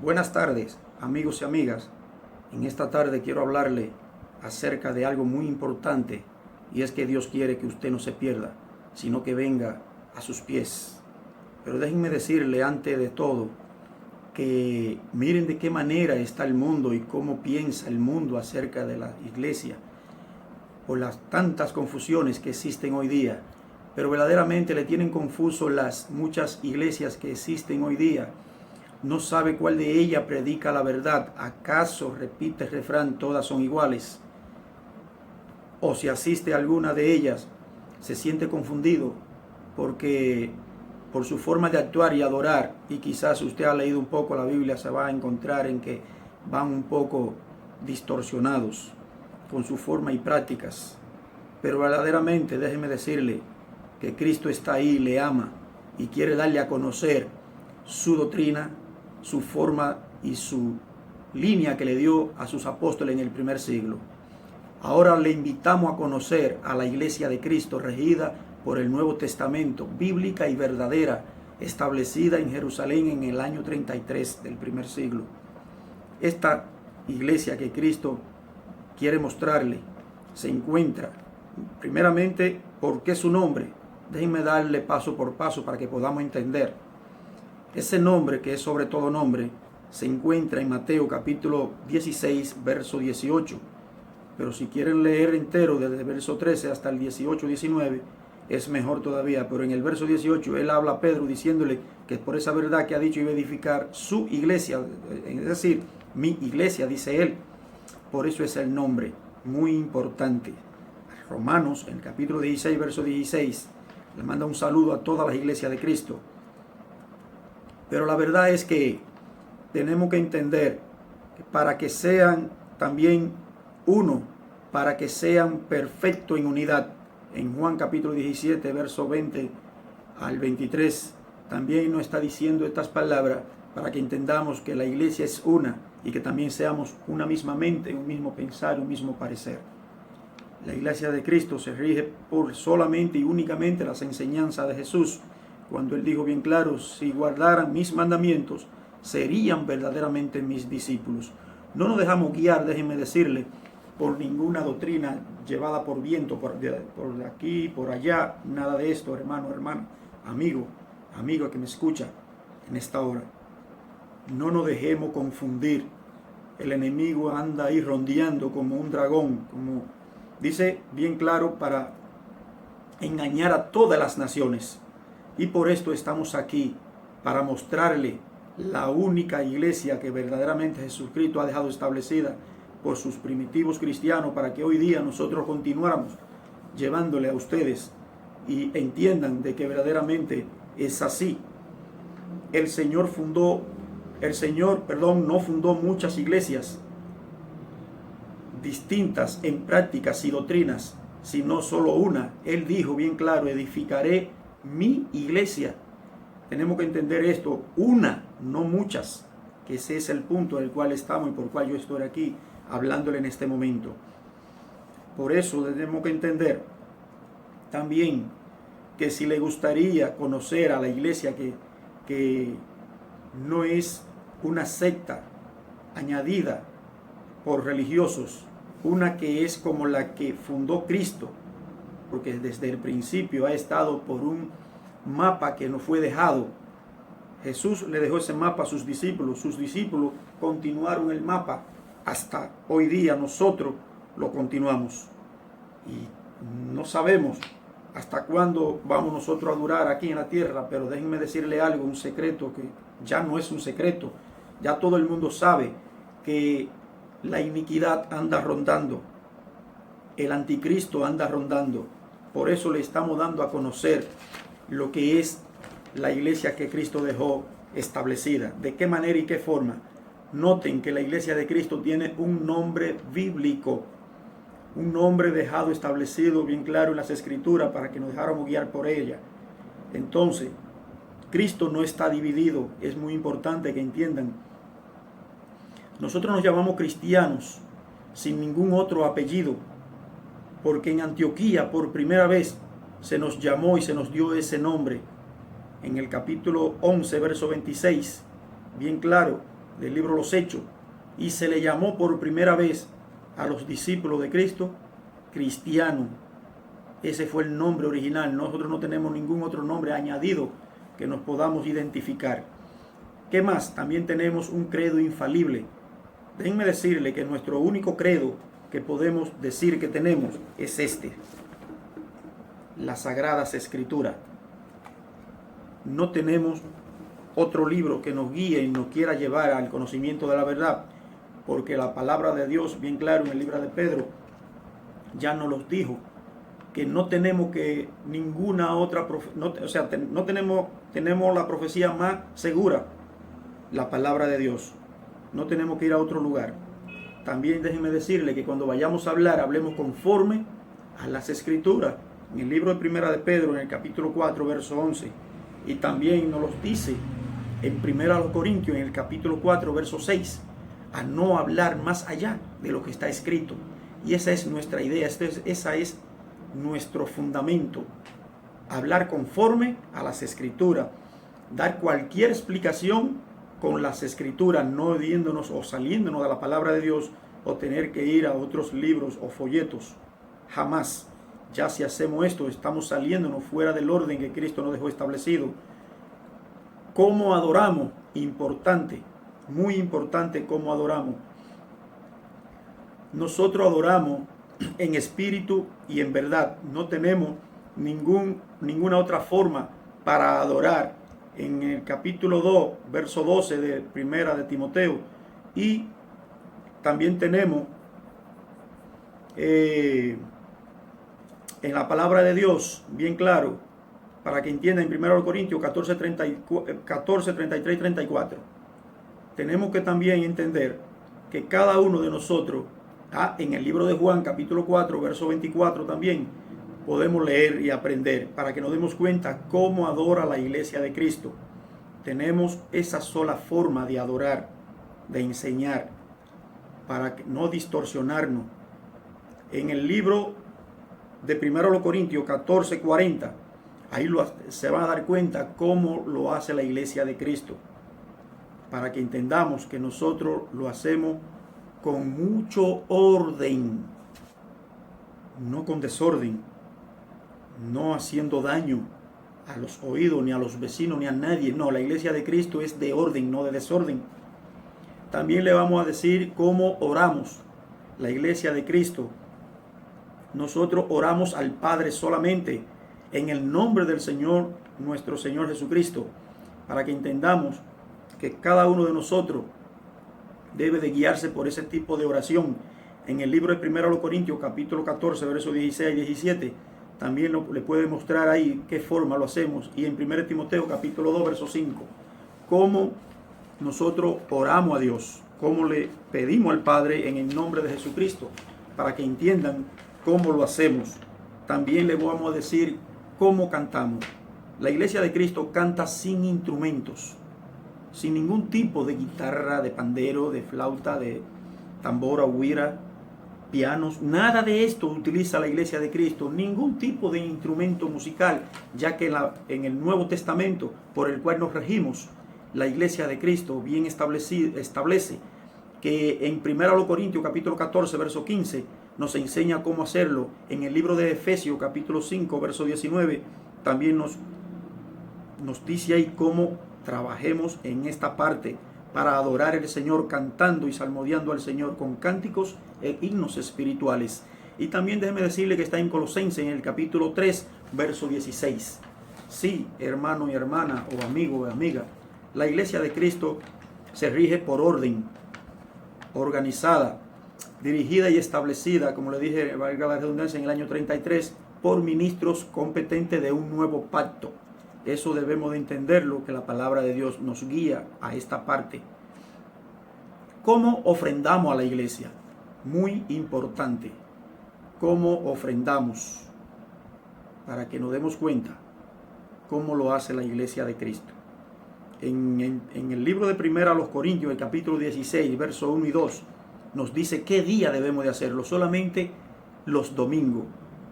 Buenas tardes, amigos y amigas. En esta tarde quiero hablarle acerca de algo muy importante, y es que Dios quiere que usted no se pierda, sino que venga a sus pies. Pero déjenme decirle antes de todo que miren de qué manera está el mundo y cómo piensa el mundo acerca de la iglesia, por las tantas confusiones que existen hoy día. Pero verdaderamente le tienen confuso las muchas iglesias que existen hoy día. No sabe cuál de ellas predica la verdad. ¿Acaso, repite el refrán, todas son iguales? O si asiste a alguna de ellas, se siente confundido porque por su forma de actuar y adorar, y quizás usted ha leído un poco la Biblia, se va a encontrar en que van un poco distorsionados con su forma y prácticas. Pero verdaderamente déjeme decirle que Cristo está ahí, le ama y quiere darle a conocer su doctrina, su forma y su línea que le dio a sus apóstoles en el primer siglo. Ahora le invitamos a conocer a la iglesia de Cristo, regida por el Nuevo Testamento, bíblica y verdadera, establecida en Jerusalén en el año 33 del primer siglo. Esta iglesia que Cristo quiere mostrarle se encuentra, primeramente, ¿por qué su nombre? Déjenme darle paso por paso para que podamos entender. Ese nombre, que es sobre todo nombre, se encuentra en Mateo capítulo 16, verso 18. Pero si quieren leer entero desde el verso 13 hasta el 18-19, es mejor todavía. Pero en el verso 18 él habla a Pedro diciéndole que por esa verdad que ha dicho iba a edificar su iglesia, es decir, mi iglesia, dice él. Por eso es el nombre, muy importante. Romanos, en el capítulo 16, verso 16, le manda un saludo a todas las iglesias de Cristo. Pero la verdad es que tenemos que entender que para que sean también uno, para que sean perfectos en unidad, en Juan capítulo 17, verso 20 al 23, también nos está diciendo estas palabras para que entendamos que la iglesia es una y que también seamos una misma mente, un mismo pensar, un mismo parecer. La iglesia de Cristo se rige por solamente y únicamente las enseñanzas de Jesús, cuando él dijo bien claro: si guardaran mis mandamientos, serían verdaderamente mis discípulos. No nos dejamos guiar, déjenme decirle, por ninguna doctrina llevada por viento, por aquí, por allá, nada de esto, hermano, hermana, amigo que me escucha en esta hora. No nos dejemos confundir. El enemigo anda ahí rondeando como un dragón, como dice bien claro, para engañar a todas las naciones. Y por esto estamos aquí, para mostrarle la única iglesia que verdaderamente Jesucristo ha dejado establecida por sus primitivos cristianos, para que hoy día nosotros continuáramos llevándole a ustedes y entiendan de que verdaderamente es así. El Señor no fundó muchas iglesias distintas en prácticas y doctrinas, sino solo una. Él dijo bien claro: edificaré mi iglesia. Tenemos que entender esto, una, no muchas, que ese es el punto del cual estamos y por el cual yo estoy aquí hablándole en este momento. Por eso tenemos que entender también que si le gustaría conocer a la iglesia que no es una secta añadida por religiosos, una que es como la que fundó Cristo, porque desde el principio ha estado por un mapa que nos fue dejado. Jesús le dejó ese mapa a sus discípulos continuaron el mapa hasta hoy día. Nosotros lo continuamos y no sabemos hasta cuándo vamos nosotros a durar aquí en la tierra. Pero déjenme decirle algo, un secreto que ya no es un secreto, ya todo el mundo sabe que la iniquidad anda rondando, el anticristo anda rondando. Por eso le estamos dando a conocer lo que es la iglesia que Cristo dejó establecida. ¿De qué manera y qué forma? Noten que la iglesia de Cristo tiene un nombre bíblico, un nombre dejado establecido bien claro en las escrituras para que nos dejáramos guiar por ella. Entonces, Cristo no está dividido. Es muy importante que entiendan. Nosotros nos llamamos cristianos sin ningún otro apellido, porque en Antioquía por primera vez se nos llamó y se nos dio ese nombre. En el capítulo 11, verso 26, bien claro, del libro Los Hechos, y se le llamó por primera vez a los discípulos de Cristo cristianos. Ese fue el nombre original. Nosotros no tenemos ningún otro nombre añadido que nos podamos identificar. ¿Qué más? También tenemos un credo infalible. Déjenme decirle que nuestro único credo que podemos decir que tenemos es este: las Sagradas Escrituras. No tenemos otro libro que nos guíe y nos quiera llevar al conocimiento de la verdad, porque la palabra de Dios, bien claro en el libro de Pedro, ya nos los dijo, que no tenemos que ninguna otra, tenemos la profecía más segura, la palabra de Dios. No tenemos que ir a otro lugar. También déjenme decirle que cuando vayamos a hablar, hablemos conforme a las Escrituras. En el libro de Primera de Pedro, en el capítulo 4, verso 11, y también nos los dice en Primera de los Corintios, en el capítulo 4, verso 6, a no hablar más allá de lo que está escrito. Y esa es nuestra idea, esa es nuestro fundamento: hablar conforme a las Escrituras, dar cualquier explicación con las Escrituras, no yéndonos o saliéndonos de la palabra de Dios o tener que ir a otros libros o folletos. Jamás. Ya si hacemos esto, estamos saliéndonos fuera del orden que Cristo nos dejó establecido. ¿Cómo adoramos? Importante, muy importante cómo adoramos. Nosotros adoramos en espíritu y en verdad. No tenemos ninguna otra forma para adorar. En el capítulo 2, verso 12 de Primera de Timoteo. Y también tenemos en la palabra de Dios, bien claro, para que entiendan, en 1 Corintios 14, 33 y 34. Tenemos que también entender que cada uno de nosotros, en el libro de Juan, capítulo 4, verso 24 también, podemos leer y aprender para que nos demos cuenta cómo adora la iglesia de Cristo. Tenemos esa sola forma de adorar, de enseñar, para no distorsionarnos. En el libro de 1 Corintios 14, 40, ahí se van a dar cuenta cómo lo hace la iglesia de Cristo, para que entendamos que nosotros lo hacemos con mucho orden, no con desorden, no haciendo daño a los oídos, ni a los vecinos, ni a nadie. No, la iglesia de Cristo es de orden, no de desorden. También le vamos a decir cómo oramos. La iglesia de Cristo, nosotros oramos al Padre solamente en el nombre del Señor, nuestro Señor Jesucristo, para que entendamos que cada uno de nosotros debe de guiarse por ese tipo de oración. En el libro de 1 Corintios, capítulo 14, versos 16 y 17, también le puede mostrar ahí qué forma lo hacemos. Y en 1 Timoteo, capítulo 2, verso 5, cómo nosotros oramos a Dios, cómo le pedimos al Padre en el nombre de Jesucristo, para que entiendan cómo lo hacemos. También le vamos a decir cómo cantamos. La iglesia de Cristo canta sin instrumentos, sin ningún tipo de guitarra, de pandero, de flauta, de tambora, güira, pianos. Nada de esto utiliza la iglesia de Cristo, ningún tipo de instrumento musical, ya que en el Nuevo Testamento, por el cual nos regimos, la iglesia de Cristo bien establece que en 1 Corintios capítulo 14, verso 15, nos enseña cómo hacerlo. En el libro de Efesios capítulo 5, verso 19, también nos dice ahí cómo trabajemos en esta parte para adorar al Señor, cantando y salmodiando al Señor con cánticos e himnos espirituales. Y también déjeme decirle que está en Colosenses, en el capítulo 3, verso 16. Sí, hermano y hermana, o amigo o amiga, la iglesia de Cristo se rige por orden, organizada, dirigida y establecida, como le dije, valga la redundancia, en el año 33, por ministros competentes de un nuevo pacto. Eso debemos de entenderlo, que la palabra de Dios nos guía a esta parte. ¿Cómo ofrendamos a la iglesia? Muy importante. ¿Cómo ofrendamos? Para que nos demos cuenta cómo lo hace la iglesia de Cristo. En el libro de 1 Corintios, el capítulo 16, versos 1 y 2, nos dice qué día debemos de hacerlo. Solamente los domingos,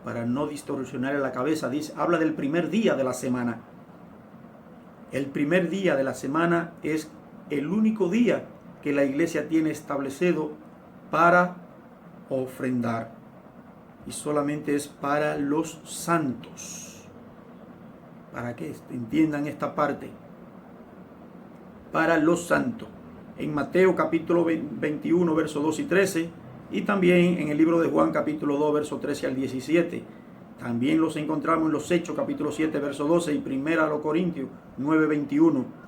para no distorsionar la cabeza. Habla del primer día de la semana. El primer día de la semana es el único día que la iglesia tiene establecido para ofrendar. Y solamente es para los santos. Para que entiendan esta parte. Para los santos. En Mateo capítulo 21, versos 2 y 13. Y también en el libro de Juan capítulo 2, versos 13 al 17. También los encontramos en los Hechos capítulo 7, verso 12 y 1 Corintios 9, 21.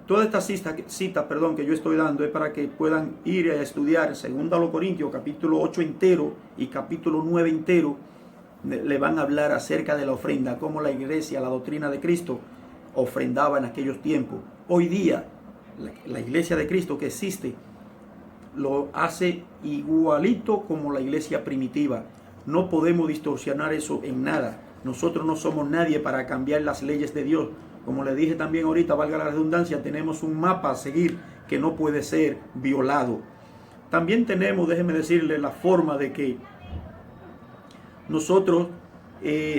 Todas estas citas que yo estoy dando es para que puedan ir a estudiar 2 Corintios capítulo 8 entero y capítulo 9 entero. Le van a hablar acerca de la ofrenda, cómo la iglesia, la doctrina de Cristo ofrendaba en aquellos tiempos. Hoy día, la iglesia de Cristo que existe, lo hace igualito como la iglesia primitiva. No podemos distorsionar eso en nada. Nosotros no somos nadie para cambiar las leyes de Dios. Como le dije también ahorita, valga la redundancia, tenemos un mapa a seguir que no puede ser violado. También tenemos, déjeme decirle, la forma de que nosotros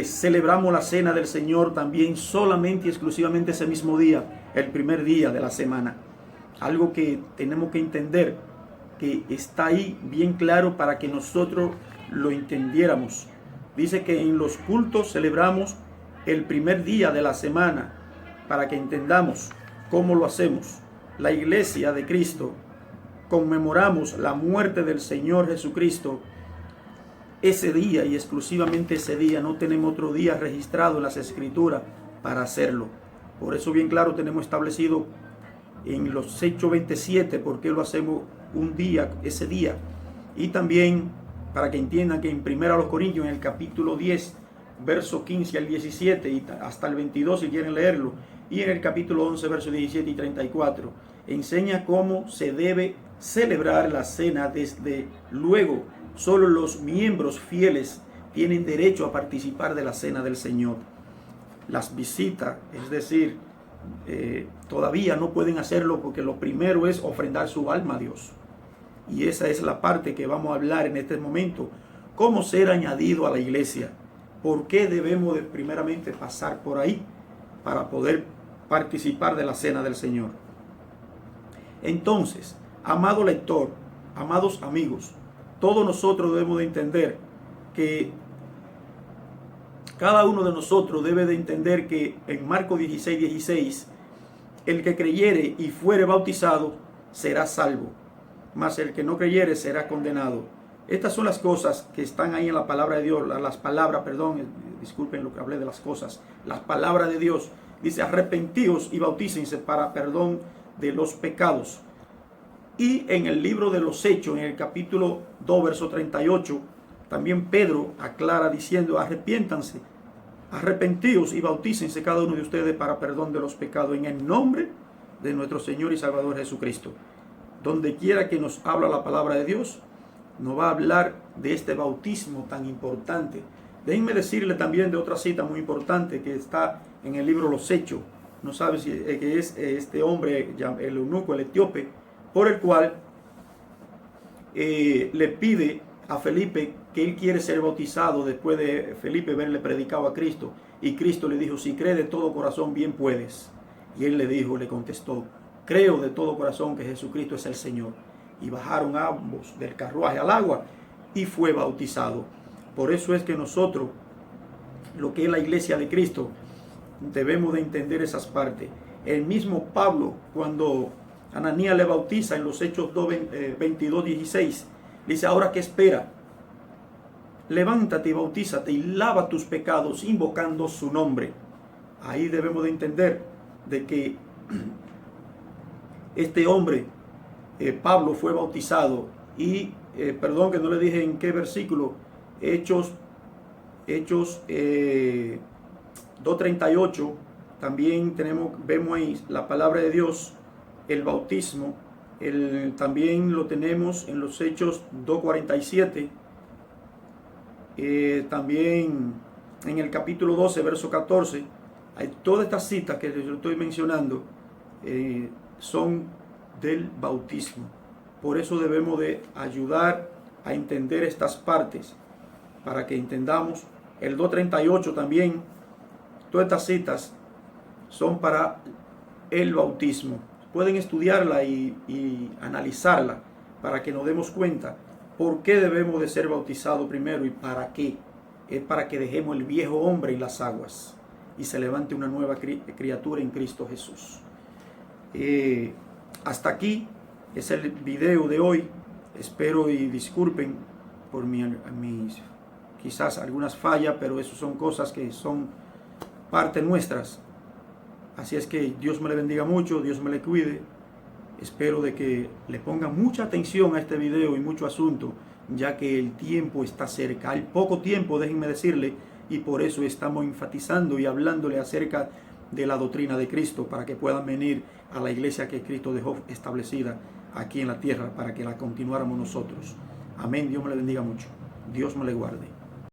celebramos la cena del Señor también solamente y exclusivamente ese mismo día, el primer día de la semana. Algo que tenemos que entender, que está ahí bien claro para que nosotros lo entendiéramos. Dice que en los cultos celebramos el primer día de la semana, para que entendamos cómo lo hacemos. La iglesia de Cristo conmemoramos la muerte del Señor Jesucristo ese día y exclusivamente ese día. No tenemos otro día registrado en las Escrituras para hacerlo. Por eso bien claro tenemos establecido en los Hechos 27 por qué lo hacemos un día, ese día. Y también para que entiendan que en 1 Corintios, en el capítulo 10, verso 15 al 17 y hasta el 22 si quieren leerlo, y en el capítulo 11, versos 17 y 34, enseña cómo se debe celebrar la cena. Desde luego, solo los miembros fieles tienen derecho a participar de la cena del Señor. Las visitas, es decir, todavía no pueden hacerlo porque lo primero es ofrendar su alma a Dios. Y esa es la parte que vamos a hablar en este momento. Cómo ser añadido a la iglesia. ¿Por qué debemos de primeramente pasar por ahí para poder participar de la cena del Señor? Entonces, amado lector, amados amigos, todos nosotros debemos de entender que cada uno de nosotros debe de entender que en Marcos 16, 16, el que creyere y fuere bautizado será salvo, mas el que no creyere será condenado. Estas son las cosas que están ahí en la palabra de Dios, disculpen lo que hablé de las cosas, las palabras de Dios. Dice, arrepentíos y bautícense para perdón de los pecados. Y en el libro de los Hechos, en el capítulo 2, verso 38, también Pedro aclara diciendo, arrepiéntanse, arrepentíos y bautícense cada uno de ustedes para perdón de los pecados en el nombre de nuestro Señor y Salvador Jesucristo. Donde quiera que nos habla la palabra de Dios, nos va a hablar de este bautismo tan importante. Déjenme decirle también de otra cita muy importante que está en el libro Los Hechos. No sabe si que es este hombre, el eunuco, el etíope, por el cual le pide a Felipe que él quiere ser bautizado después de Felipe haberle predicado a Cristo. Y Cristo le dijo, si crees de todo corazón, bien puedes. Y él le contestó, creo de todo corazón que Jesucristo es el Señor. Y bajaron ambos del carruaje al agua y fue bautizado. Por eso es que nosotros, lo que es la iglesia de Cristo, debemos de entender esas partes. El mismo Pablo, cuando Ananías le bautiza en los Hechos 22, 16, le dice, ahora ¿qué espera? Levántate y bautízate y lava tus pecados invocando su nombre. Ahí debemos de entender de que este hombre, Pablo, fue bautizado y, perdón que no le dije en qué versículo, Hechos 2:38, también vemos ahí la palabra de Dios, el bautismo, también lo tenemos en los Hechos 2:47, también en el capítulo 12, verso 14, hay todas estas citas que les estoy mencionando, son del bautismo. Por eso debemos de ayudar a entender estas partes, para que entendamos. El 2:38 también, todas estas citas son para el bautismo. pueden estudiarla y analizarla para que nos demos cuenta por qué debemos de ser bautizados primero y para qué. Es para que dejemos el viejo hombre en las aguas y se levante una nueva criatura en Cristo Jesús. Hasta aquí es el video de hoy. Espero y disculpen por mis quizás algunas fallas, pero eso son cosas que son parte nuestras. Así es que Dios me le bendiga mucho, Dios me le cuide. Espero de que le pongan mucha atención a este video y mucho asunto, ya que el tiempo está cerca. Hay poco tiempo, déjenme decirle, y por eso estamos enfatizando y hablándole acerca de la doctrina de Cristo, para que puedan venir a la iglesia que Cristo dejó establecida aquí en la tierra, para que la continuáramos nosotros. Amén, Dios me le bendiga mucho. Dios me le guarde.